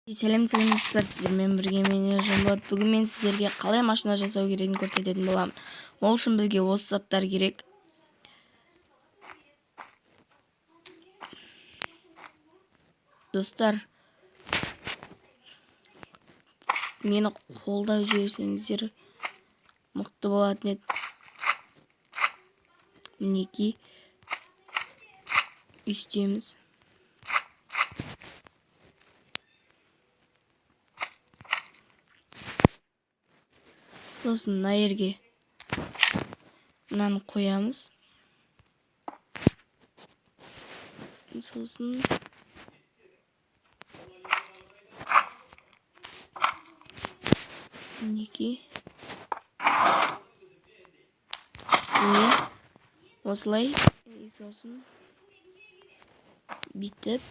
Сәлем достар, сіздермен бірге мен Ержан болады. Бүгін мен сіздерге қалай машина жасау керегін көрсететін боламын. Ол үшін бізге осы заттар керек. Достар, мені қолдап жіберсеңіздер мықты болатын еді. Мінекей үстеміз. Сосын мына жерге мынаны қоямыз. Сосын мінекей осылай. Сосын бүйтіп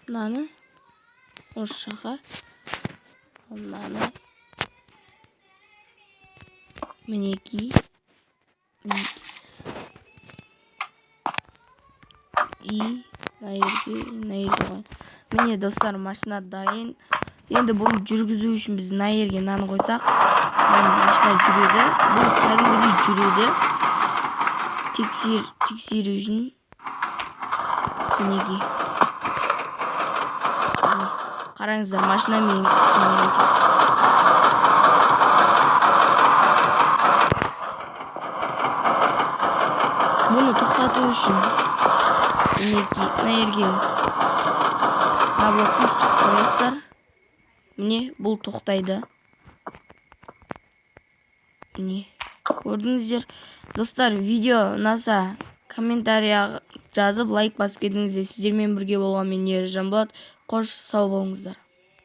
мынаны осы жаққа, мынаны мінекей міне достар, машина дайын. Енді бұны жүргізу үшін біз мына жерге мынаны қойсақ, машина жүреді. Бұл кәдімгідей жүреді. Тексеру үшін мінекей. Қараңыздар, машина менің үстімнен өтеді. Бұны тоқтату үшін мінекей мына жерге мына блокты үстіп қоясыздар. Міне бұл тоқтайды. Міне көрдіңіздер. Достар, видео ұнаса комментария жазып лайк басып кетіңіздер. Сіздермен бірге болған мен Ержан болады. Қош сау болыңыздар.